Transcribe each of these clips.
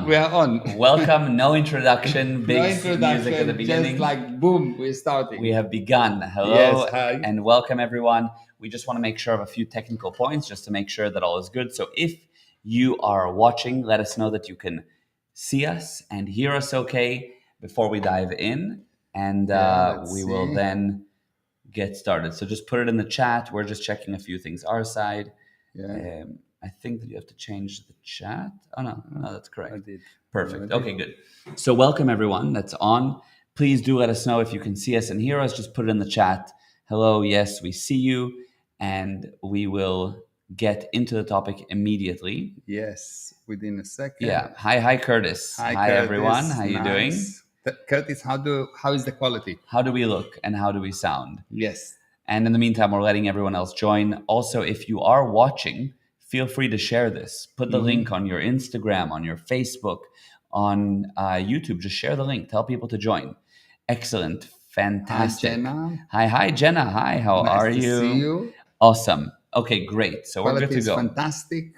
We are on. Welcome. No introduction. Big No introduction, music at the beginning. just like boom, we're starting. We have begun. Hello Yes, hi. and welcome everyone. We just want to make sure of a few technical points just to make sure that all is good. So if you are watching, let us know that you can see us and hear us okay before we dive in. And let's we will see. then get started. So just put it in the chat. We're just checking a few things our side. Yeah, I think that you have to change the chat. Oh, no, that's correct. I did. Perfect. Okay, good. So welcome everyone that's on. Please do let us know if you can see us and hear us. Just put it in the chat. Hello, yes, we see you. And we will get into the topic immediately. Yes, within a second. Yeah. Hi, Curtis. Hi, Hi Curtis. everyone. How you doing? Curtis, how is the quality? How do we look and how do we sound? Yes. And in the meantime, we're letting everyone else join. Also, if you are watching, feel free to share this. Put the link on your Instagram, on your Facebook, on YouTube. Just share the link. Tell people to join. Excellent. Fantastic. Hi, Jenna. Hi, Jenna. Hi, how Nice are to you? see you. Awesome. Okay, great. So Quality we're good to is go. fantastic.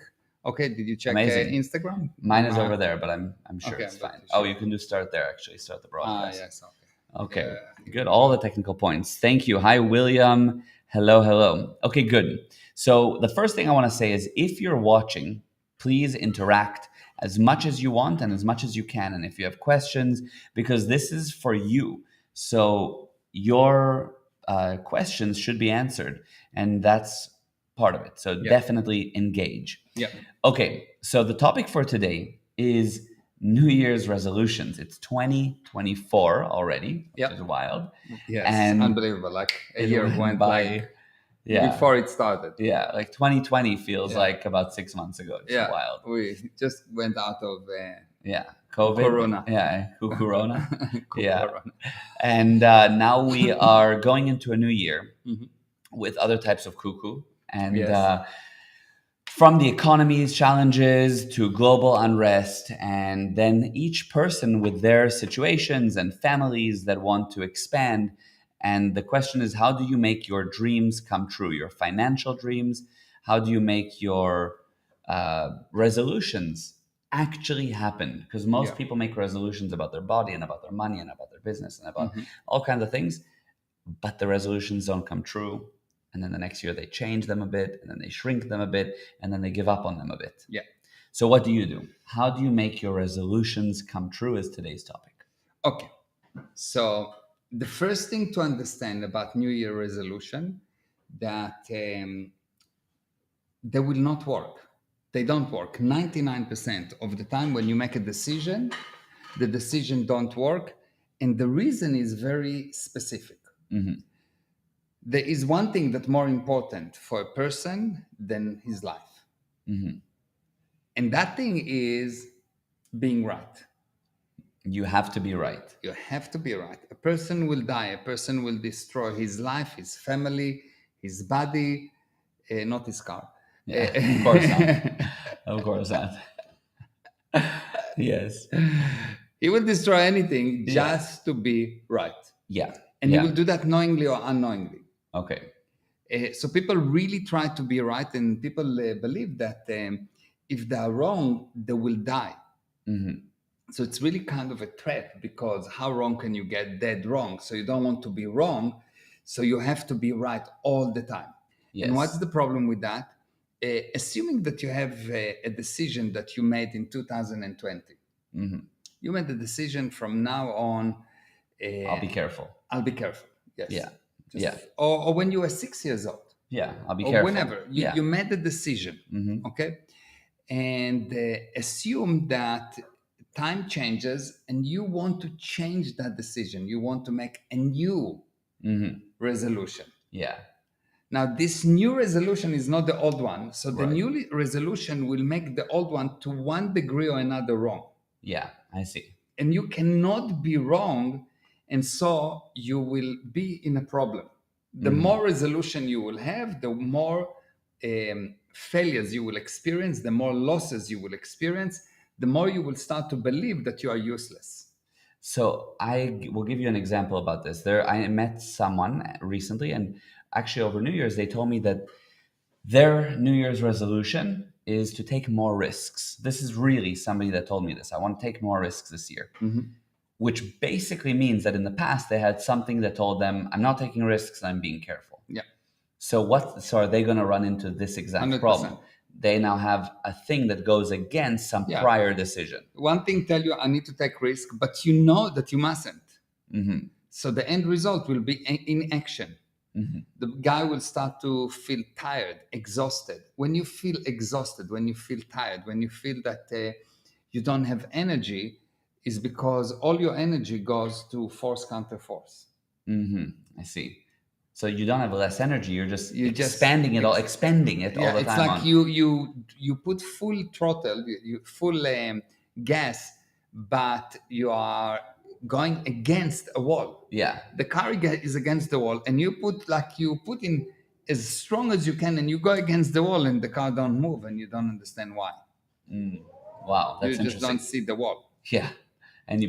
Okay, did you check Amazing. Instagram? Mine is over there, but I'm sure Okay, it's I'm not fine. too Oh, sure. you can do start there actually. Start the broadcast. Yes, okay. Okay, good. All the technical points. Thank you. Hi, William. Hello. Okay, good. So the first thing I want to say is if you're watching, please interact as much as you want and as much as you can. And if you have questions, because this is for you. So your questions should be answered. And that's part of it. So definitely engage. Yeah. Okay, so the topic for today is New Year's resolutions. It's 2024 already, which is wild. Yes, And unbelievable. Like a it year went by before it started. Yeah, like 2020 feels like about 6 months ago. It's wild. We just went out of COVID. Corona. Corona. Yeah. And now we are going into a new year with other types of cuckoo. And from the economy's challenges to global unrest, and then each person with their situations and families that want to expand. And the question is, how do you make your dreams come true, your financial dreams? How do you make your resolutions actually happen? Because most people make resolutions about their body and about their money and about their business and about all kinds of things, but the resolutions don't come true. And then the next year they change them a bit, and then they shrink them a bit, and then they give up on them a bit. Yeah. So what do you do? How do you make your resolutions come true is today's topic. Okay. So the first thing to understand about New Year resolution, that they will not work. They don't work. 99% of the time when you make a decision, the decision don't work. And the reason is very specific. There is one thing that's more important for a person than his life. And that thing is being right. You have to be right. You have to be right. A person will die. A person will destroy his life, his family, his body, not his car. Yeah, of course not. Of course not. Yes. He will destroy anything just to be right. Yeah. And he will do that knowingly or unknowingly. Okay. So people really try to be right, and people believe that if they are wrong, they will die. So it's really kind of a trap, because how wrong can you get dead wrong? So you don't want to be wrong. So you have to be right all the time. Yes. And what's the problem with that? Assuming that you have a decision that you made in 2020. You made the decision from now on. I'll be careful. I'll be careful. Yes. Yeah. Or when you were 6 years old. Yeah, I'll be or careful. Whenever you made the decision, okay, and assume that time changes and you want to change that decision. You want to make a new resolution. Yeah. Now, this new resolution is not the old one. So the new resolution will make the old one to one degree or another wrong. Yeah, I see. And you cannot be wrong. And so you will be in a problem. The more resolution you will have, the more failures you will experience, the more losses you will experience, the more you will start to believe that you are useless. So I will give you an example about this. I met someone recently, and actually over New Year's, they told me that their New Year's resolution is to take more risks. This is really somebody that told me this. I want to take more risks this year, which basically means that in the past they had something that told them, I'm not taking risks, I'm being careful. Yeah. So are they going to run into this exact 100%. problem? They now have a thing that goes against some prior decision. One thing tell you, I need to take risk, but you know that you mustn't. So the end result will be inaction. The guy will start to feel tired, exhausted. When you feel exhausted, when you feel tired, when you feel that you don't have energy, is because all your energy goes to force counter force. I see. So you don't have less energy. You're just expanding it all, expending it all the time. It's like you put full throttle, you full gas, but you are going against a wall. Yeah. The car is against the wall, and you put in as strong as you can, and you go against the wall, and the car don't move, and you don't understand why. Wow, that's you just don't see the wall. Yeah,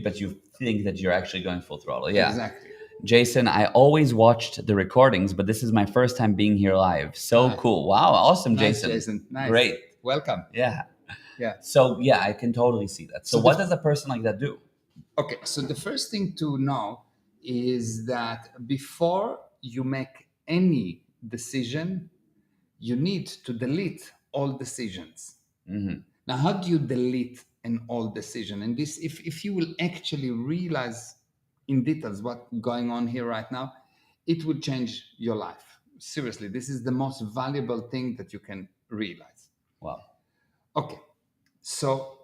but you think that you're actually going full throttle. Yeah, exactly. Jason, I always watched the recordings, but this is my first time being here live. So cool. Wow, awesome, nice, Jason. Nice. Great. Welcome. Yeah. Yeah. So, yeah, I can totally see that. So what does a person like that do? Okay, so the first thing to know is that before you make any decision, you need to delete all decisions. Now, how do you delete an old decision? And this, if you will actually realize in details what's going on here right now, it will change your life. Seriously, this is the most valuable thing that you can realize. Wow. Okay, so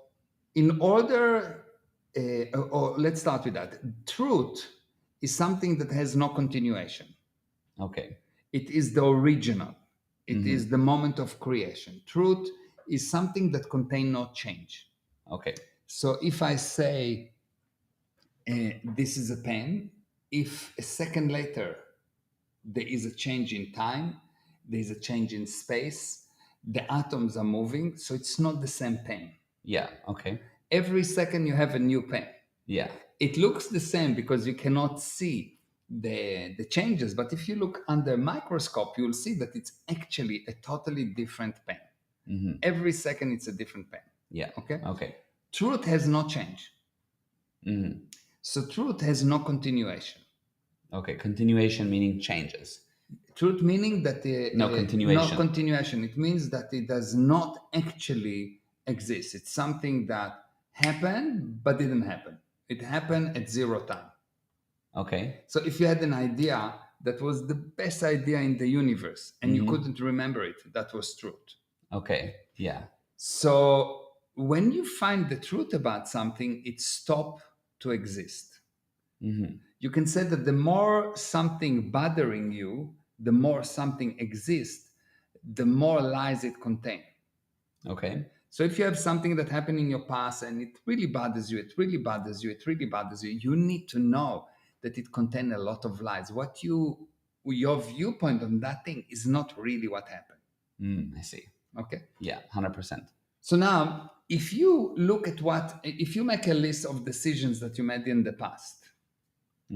in order, or let's start with that. Truth is something that has no continuation. Okay. It is the original. It is the moment of creation. Truth is something that contains no change. Okay. So if I say, this is a pen, if a second later there is a change in time, there is a change in space, the atoms are moving, so it's not the same pen. Yeah, okay. Every second you have a new pen. Yeah. It looks the same because you cannot see the changes, but if you look under a microscope, you'll see that it's actually a totally different pen. Every second it's a different pen. Yeah. Okay. Truth has no change. So truth has no continuation. Okay, continuation meaning changes. Truth meaning that no continuation. No continuation. It means that it does not actually exist. It's something that happened but didn't happen. It happened at zero time. Okay. So if you had an idea that was the best idea in the universe and you couldn't remember it, that was truth. Okay. Yeah. So when you find the truth about something, it stops to exist. You can say that the more something bothering you, the more something exists, the more lies it contains. Okay. So if you have something that happened in your past and it really bothers you, you need to know that it contains a lot of lies. Your viewpoint on that thing is not really what happened. I see. Okay. Yeah, 100%. So now, if you make a list of decisions that you made in the past,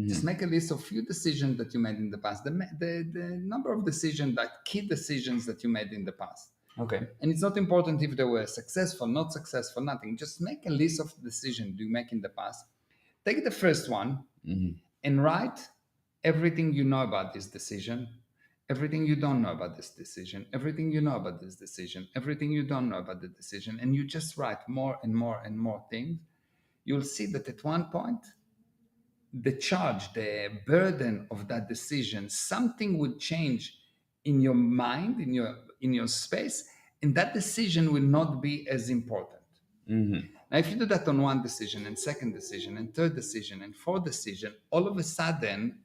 just make a list of few decisions that you made in the past, the number of decisions, like key decisions that you made in the past. Okay. And it's not important if they were successful, not successful, nothing. Just make a list of decisions you make in the past. Take the first one and write everything you know about this decision, everything you don't know about this decision, everything you know about this decision, everything you don't know about the decision. And you just write more and more and more things. You'll see that at one point, the charge, the burden of that decision, something would change in your mind, in your space, and that decision will not be as important. Now, if you do that on one decision and second decision and third decision and fourth decision, all of a sudden,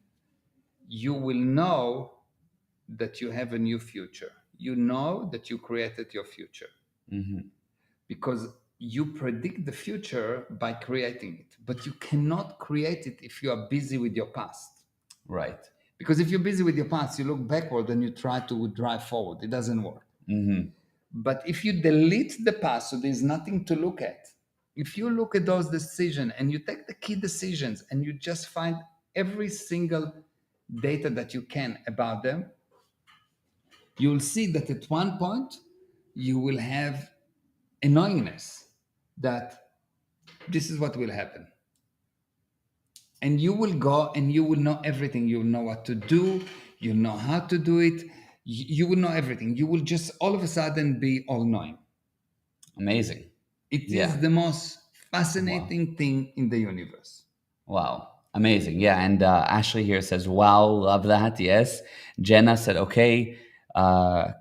you will know that you have a new future. You know that you created your future. Because you predict the future by creating it, but you cannot create it if you are busy with your past. Right. Because if you're busy with your past, you look backward and you try to drive forward. It doesn't work. But if you delete the past, so there's nothing to look at. If you look at those decisions and you take the key decisions and you just find every single data that you can about them, you'll see that at one point you will have a knowingness that this is what will happen. And you will go and you will know everything. You will know what to do. You know how to do it. You will know everything. You will just all of a sudden be all knowing. Amazing. It is the most fascinating thing in the universe. Wow. Amazing. Yeah. And Ashley here says, wow, love that. Yes. Jenna said, okay.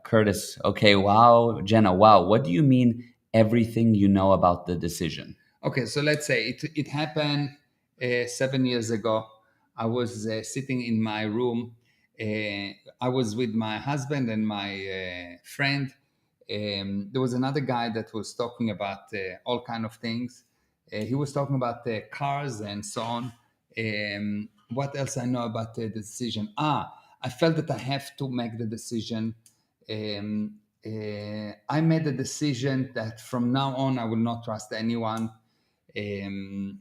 Curtis, okay. Wow. Jenna, wow. What do you mean everything you know about the decision? Okay. So let's say it happened 7 years ago. I was sitting in my room. I was with my husband and my friend. There was another guy that was talking about all kind of things. He was talking about cars and so on. What else I know about the decision? I felt that I have to make the decision. I made a decision that from now on I will not trust anyone. The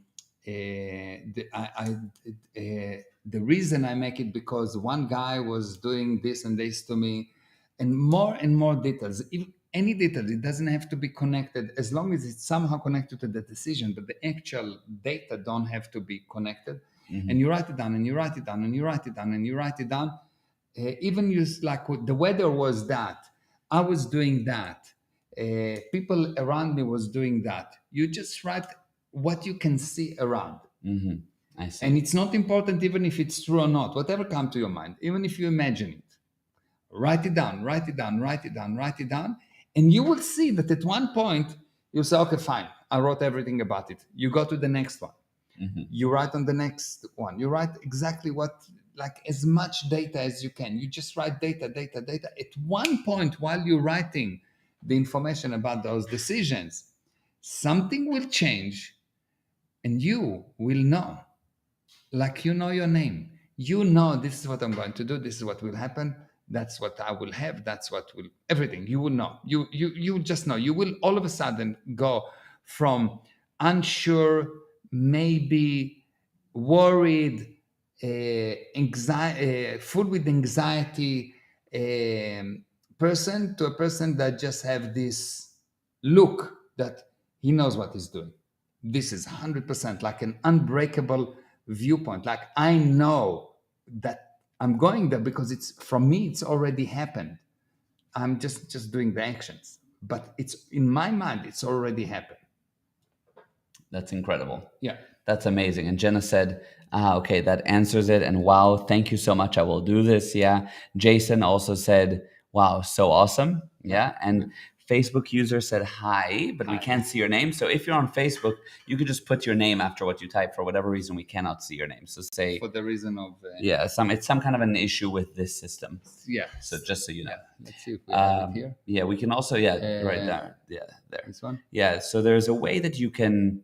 reason I make it because one guy was doing this and this to me, and more details. If any detail, it doesn't have to be connected as long as it's somehow connected to the decision, but the actual data don't have to be connected. And you write it down, and you write it down, and you write it down, and you write it down. Even use like the weather was that, I was doing that, people around me was doing that. You just write what you can see around. I see. And it's not important even if it's true or not, whatever comes to your mind, even if you imagine it, write it down, write it down, write it down, write it down. And you will see that at one point you'll say, okay, fine, I wrote everything about it. You go to the next one. You write on the next one. You write exactly what, like as much data as you can. You just write data, data, data. At one point, while you're writing the information about those decisions, something will change and you will know. Like you know your name. You know this is what I'm going to do. This is what will happen. That's what I will have. That's what will everything. You will know. You just know. You will all of a sudden go from unsure, maybe worried, full with anxiety person to a person that just have this look that he knows what he's doing. This is 100% like an unbreakable viewpoint. Like I know that I'm going there because it's from me. It's already happened. I'm just doing the actions, but it's in my mind. It's already happened. That's incredible. Yeah. That's amazing. And Jenna said, okay, that answers it. And wow, thank you so much. I will do this. Yeah. Jason also said, wow, so awesome. Yeah. And Facebook user said hi, but we can't see your name. So if you're on Facebook, you can just put your name after what you type. For whatever reason, we cannot see your name. So say For the reason of it's some kind of an issue with this system. yeah. So just so you know. Yeah. Let's see if we have it here. Yeah, we can also right there. Yeah, there. This one. Yeah. So there's a way that you can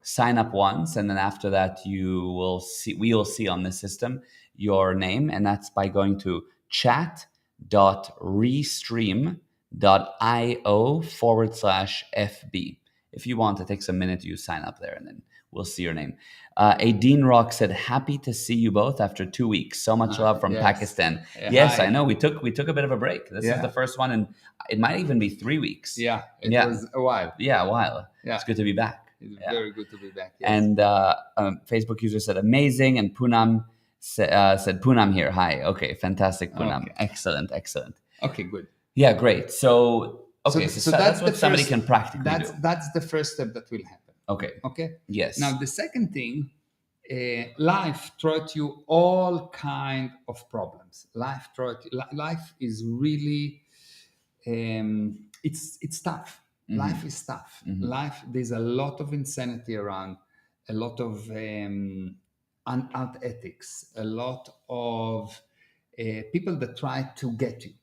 sign up once, and then after that we will see on the system your name, and that's by going to chat.restream.io/FB. If you want, it takes a minute. You sign up there, and then we'll see your name. Adine Rock said, "Happy to see you both after 2 weeks. So much love from Pakistan." Yes, hi. I know. We took a bit of a break. This is the first one, and it might even be 3 weeks. Yeah, it was a while. Yeah, a while. Yeah. It's good to be back. It's very good to be back. Yes. And Facebook user said amazing, and Poonam said Poonam here. Hi. Okay, fantastic, Poonam. Okay. Excellent. Okay, good. Yeah, great. So that's what somebody can practically do. That's the first step that will happen. Okay. Yes. Now the second thing, life throws you all kind of problems. Life is really it's tough. Life is tough. Life, there's a lot of insanity around, a lot of unethics, a lot of people that try to get you.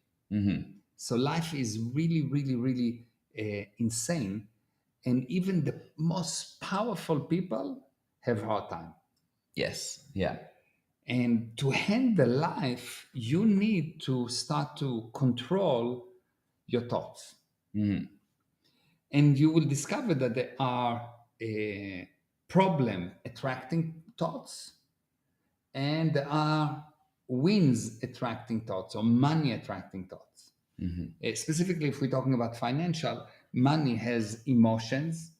So life is really, really, really insane. And even the most powerful people have hard time. Yes. Yeah. And to handle life, you need to start to control your thoughts. And you will discover that there are problem attracting thoughts, and there are wins attracting thoughts or money attracting thoughts. Specifically, if we're talking about financial, money has emotions.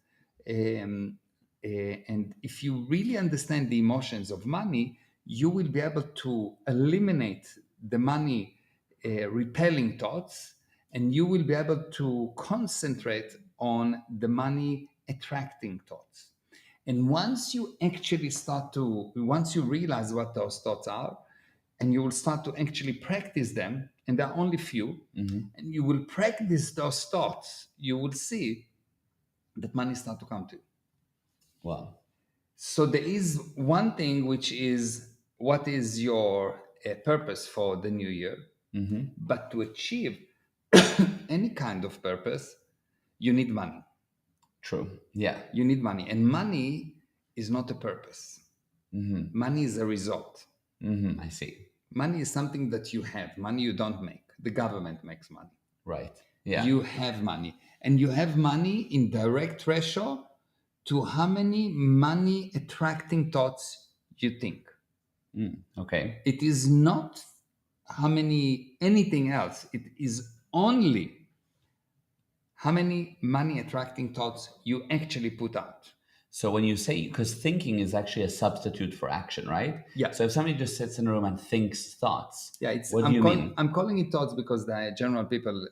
And if you really understand the emotions of money, you will be able to eliminate the money repelling thoughts, and you will be able to concentrate on the money attracting thoughts. And once you realize what those thoughts are, and you will start to actually practice them, and there are only few, and you will practice those thoughts, you will see that money start to come to you. Wow. So there is one thing, which is what is your purpose for the new year. But to achieve any kind of purpose, you need money. True. Yeah. You need money. And money is not a purpose. Money is a result. I see. Money is something that you have. Money you don't make. The government makes money. Right. Yeah. You have money. And you have money in direct ratio to how many money attracting thoughts you think. Okay. It is not how many anything else. It is only how many money attracting thoughts you actually put out. So when you say, because thinking is actually a substitute for action, right? Yeah. So if somebody just sits in a room and thinks thoughts, Yeah, what do you mean? I'm calling it thoughts because the general people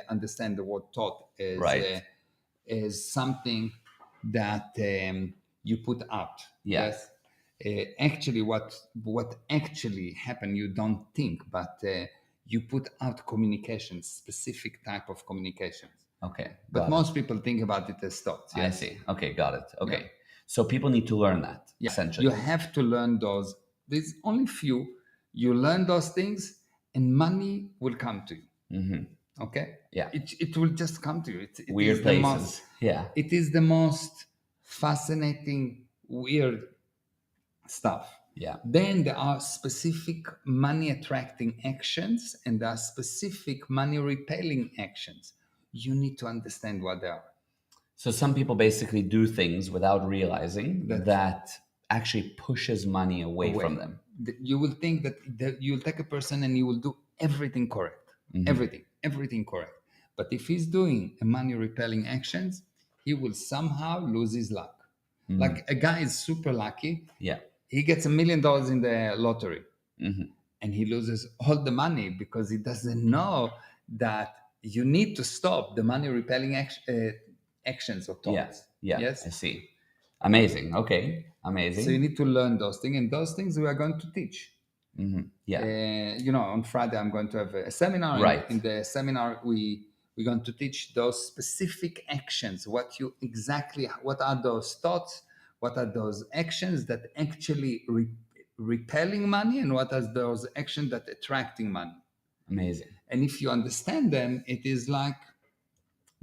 understand the word thought as Right. as something that you put out. Yeah. Yes. Actually, what actually happened, you don't think, but you put out communications, specific type of communications. Okay. But got it. most people think about it as thoughts. I Yes. see. Okay, got it. Okay. Yeah. So people need to learn that, Yeah. essentially. You have to learn those. There's only few. You learn those things, and money will come to you. Okay. Yeah. It will just come to you. It Weird is places. the most, Yeah. It is the most fascinating, weird stuff. Yeah. Then there are specific money attracting actions, and there are specific money repelling actions. You need to understand what they are. So some people basically do things without realizing that actually pushes money away from them. You will think that you'll take a person and you will do everything correct, everything correct. But if he's doing a money repelling actions, he will somehow lose his luck. Like a guy is super lucky. Yeah. He gets $1 million in the lottery, and he loses all the money because he doesn't know that you need to stop the money repelling actions or thoughts. Yeah. Yes. I see. Amazing. Okay. Amazing. So you need to learn those things, and those things we are going to teach. Yeah. On Friday I'm going to have a seminar. Right. In the seminar, we're going to teach those specific actions. What are those thoughts? What are those actions that actually repelling money, and what are those actions that attracting money? Amazing. And if you understand them, it is like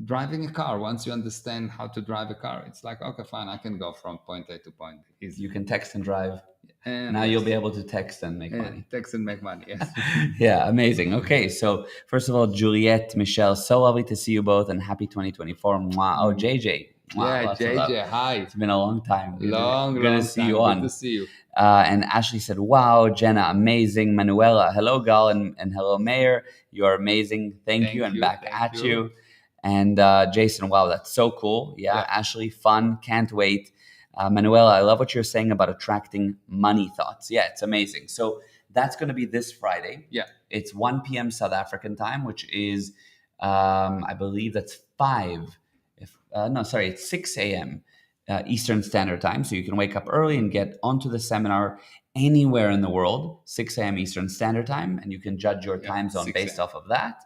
driving a car. Once you understand how to drive a car, it's like, okay, fine, I can go from point A to point B. You can text and drive. And now you'll be able to text and make money. Text and make money, yes. Yeah, amazing. Okay, so first of all, Juliette, Michelle, so lovely to see you both, and happy 2024. Mwah. Oh, JJ. Mwah, Yeah, JJ, hi. It's been a long time. Long Good to see you on. Good to see you. And Ashley said, wow, Jenna, amazing. Manuela, hello, Gal, and hello, Mayor. You're amazing. Thank you. And back at you. And Jason, wow, that's so cool. Yeah, Ashley, fun. Can't wait. Manuela, I love what you're saying about attracting money thoughts. Yeah, it's amazing. So that's going to be this Friday. Yeah. It's 1 p.m. South African time, which is, I believe that's it's 6 a.m. Eastern Standard Time. So you can wake up early and get onto the seminar anywhere in the world, 6 a.m. Eastern Standard Time, and you can judge your time zone based off of that.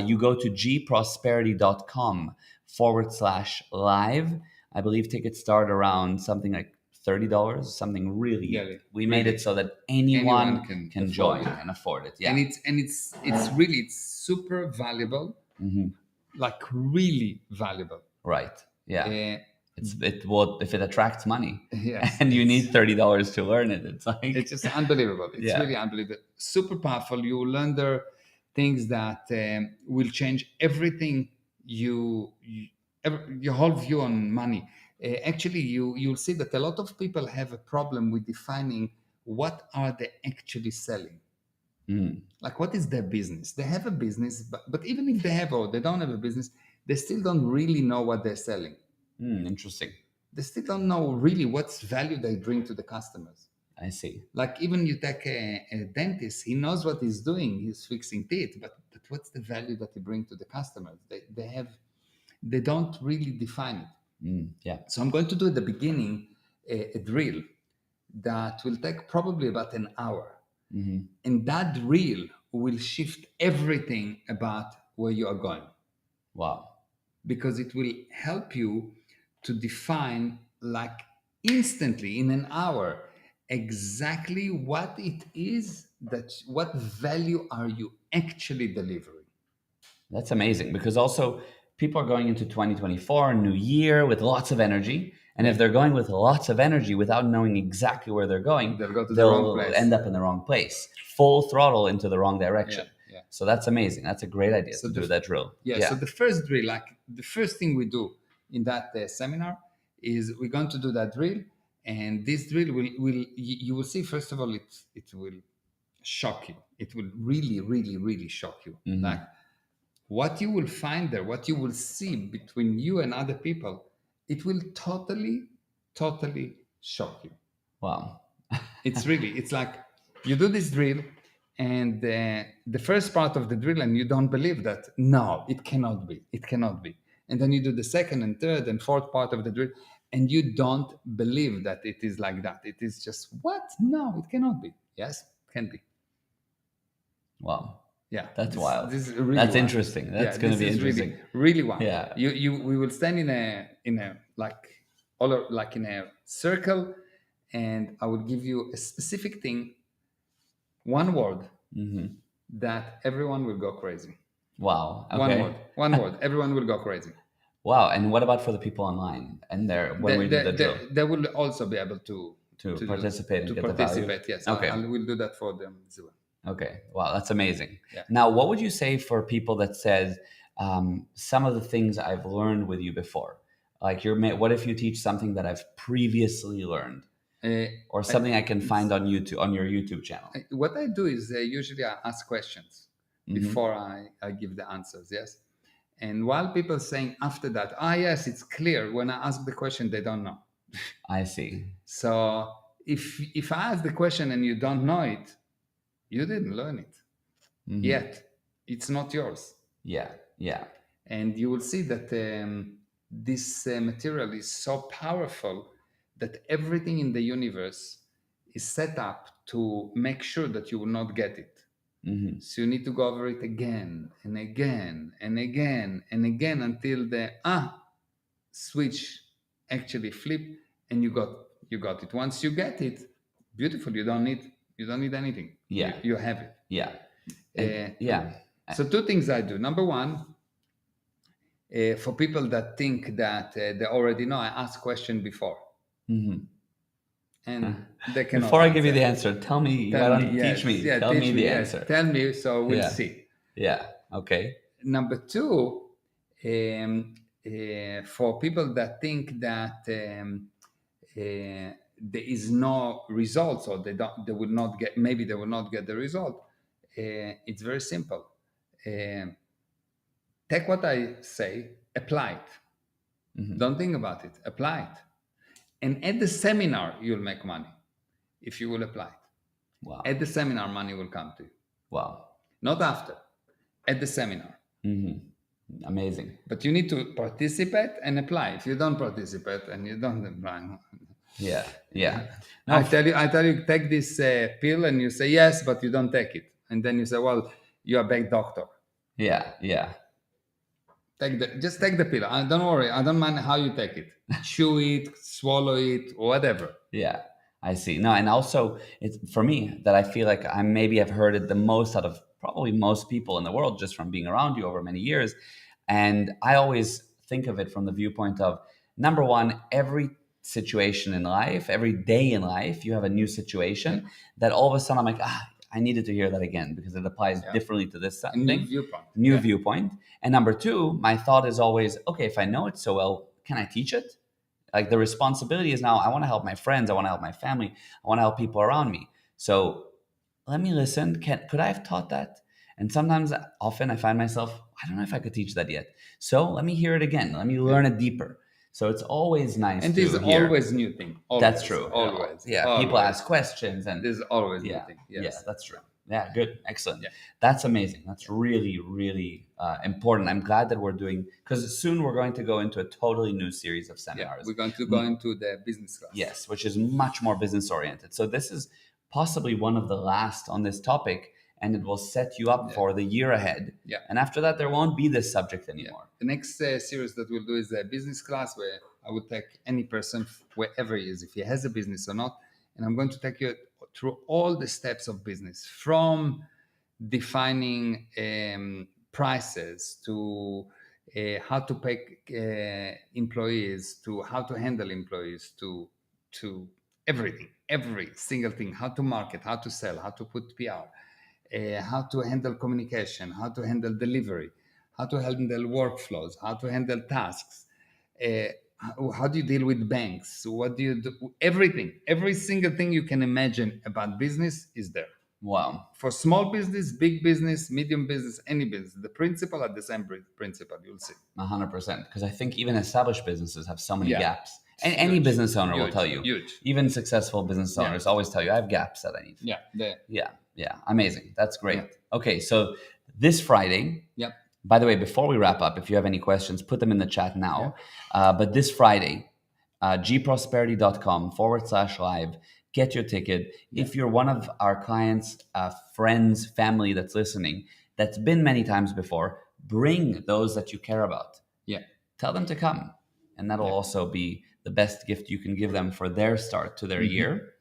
You go to gprosperity.com/live. I believe tickets start around something like $30, something really. We made it so that anyone can join and afford it. Yeah, and it's really super valuable, like really valuable. Right. Yeah. If it attracts money, and you need $30 to learn it, it's just unbelievable. It's really unbelievable. Super powerful. You will learn there things that will change everything. Your whole view on money. Actually, you'll see that a lot of people have a problem with defining what are they actually selling. Like, what is their business? They have a business, but even if they have or they don't have a business, they still don't really know what they're selling. Interesting. They still don't know really what's value they bring to the customers. I see. Like even you take a dentist, he knows what he's doing. He's fixing teeth, but what's the value that he brings to the customers? They don't really define it. Yeah. So I'm going to do at the beginning a drill that will take probably about an hour. And that drill will shift everything about where you are going. Wow. Because it will help you to define, like instantly in an hour, exactly what it is that what value are you actually delivering. That's amazing, because also people are going into 2024, new year, with lots of energy. And if they're going with lots of energy without knowing exactly where they're going, They'll go to the wrong place. end up in the wrong place, full throttle into the wrong direction. Yeah. So that's amazing. That's a great idea to do that drill. So the first drill, like the first thing we do in that seminar is we're going to do that drill. And this drill will you will see, first of all, it will shock you. It will really, really, really shock you. Like what you will find there, what you will see between you and other people, it will totally, totally shock you. Wow. It's like you do this drill, and the first part of the drill, and you don't believe that, no, it cannot be. And then you do the second and third and fourth part of the drill, and you don't believe that it is like that. It is just, what? No, it cannot be. Yes, it can be. Wow. Yeah, that's wild. This is really that's wild. Interesting. That's going to be interesting. Really, really wild. Yeah. We will stand in a like in a circle, and I will give you a specific thing, one word, that everyone will go crazy. Wow. Okay. One word. Everyone will go crazy. Wow. And what about for the people online? And when we do the drill, they will also be able to participate and to get participate. the value. Yes. Okay. I will do that for them as well. Okay. Wow, that's amazing. Yeah. Now, what would you say for people that says some of the things I've learned with you before? Like, what if you teach something that I've previously learned, or something I can find on YouTube, on your YouTube channel? What I do is usually I ask questions before I give the answers. Yes. And while people saying after that, yes, it's clear. When I ask the question, they don't know. I see. So if I ask the question and you don't know it, you didn't learn it yet. It's not yours. Yeah. And you will see that this material is so powerful that everything in the universe is set up to make sure that you will not get it. So you need to go over it again and again and again and again until the switch actually flip, and you got it. Once you get it, beautiful. You don't need anything. Yeah. You have it. Yeah. So two things I do. Number one, for people that think that they already know, I ask question before. And they cannot Before I give you the answer, tell me. Teach me. Yeah, tell me the yes. answer. Tell me, so we'll see. Yeah. Okay. Number two, for people that think that there is no results, or they will not get the result. It's very simple. Take what I say, apply it. Don't think about it. Apply it. And at the seminar, you'll make money if you will apply it. Wow. At the seminar, money will come to you. Wow. Not after. At the seminar. Amazing. But you need to participate and apply. If you don't participate and you don't apply, yeah. No, I tell you, take this pill, and you say yes, but you don't take it, and then you say, well, you're a bad doctor. Yeah. Just take the pill. Don't worry. I don't mind how you take it. Chew it, swallow it, whatever. Yeah, I see. No, and also it's for me that I feel like I maybe have heard it the most out of probably most people in the world, just from being around you over many years. And I always think of it from the viewpoint of, number one, every situation in life, every day in life, you have a new situation that all of a sudden I'm like, I needed to hear that again because it applies differently to this thing. New viewpoint. And number two, my thought is always, okay, if I know it so well, can I teach it? Like, the responsibility is now, I want to help my friends. I want to help my family. I want to help people around me. So let me listen. Could I have taught that? And sometimes, often I find myself, I don't know if I could teach that yet. So let me hear it again. Let me learn it deeper. So it's always nice and to there's hear. always new thing. Always, That's true. Always. Yeah, always. people ask questions, and There's always new yeah, thing. yeah, Yes. that's true. Yeah, good, excellent. Yeah. That's amazing. That's really, really important. I'm glad that we're doing, because soon we're going to go into a totally new series of Yeah. seminars. We're going to go into the business class. Yes, which is much more business oriented. So this is possibly one of the last on this topic, and it will set you up for the year ahead. Yeah. And after that, there won't be this subject anymore. The next series that we'll do is a business class, where I would take any person, wherever he is, if he has a business or not, and I'm going to take you through all the steps of business, from defining prices to how to pay employees, to how to handle employees, to everything, every single thing, how to market, how to sell, how to put PR, how to handle communication, how to handle delivery, how to handle workflows, how to handle tasks, how do you deal with banks, what do you do, everything, every single thing you can imagine about business is there. Wow. For small business, big business, medium business, any business, the principle are the same principle, you'll see. 100%. Because I think even established businesses have so many gaps. And Huge. any business owner will Huge. tell you. Huge. Even successful business owners always tell you, I have gaps that I need. Yeah. Amazing. That's great. Okay, so this Friday, by the way, before we wrap up, if you have any questions, put them in the chat now. But this Friday, gprosperity.com/live, get your ticket. If you're one of our clients, friends, family that's listening, that's been many times before, bring those that you care about. Tell them to come. And that'll also be the best gift you can give them for their start to their year.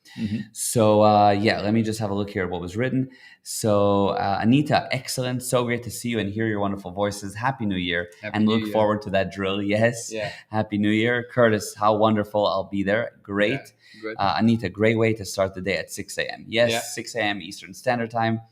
So, let me just have a look here at what was written. So, Anita, excellent. So great to see you and hear your wonderful voices. Happy New Year. Look forward to that drill. Yes. Happy New Year. Curtis, how wonderful. I'll be there. Great. Anita, great way to start the day at 6 a.m. Yes, 6 a.m. Eastern Standard Time.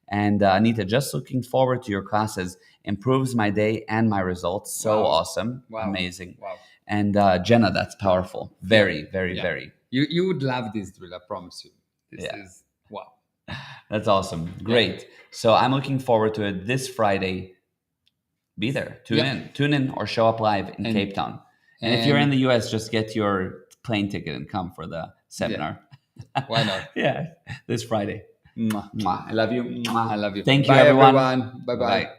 And Anita, just looking forward to your classes. Improves my day and my results. So awesome. Amazing. And Jenna, that's powerful. Very, very, very. You would love this drill, I promise you. This is wow. That's awesome. Great. So I'm looking forward to it this Friday. Be there. Tune in or show up live in Cape Town. And if you're in the US, just get your plane ticket and come for the seminar. Why not? This Friday. Mwah. I love you. I love you. Thank you, Bye, everyone. Bye-bye.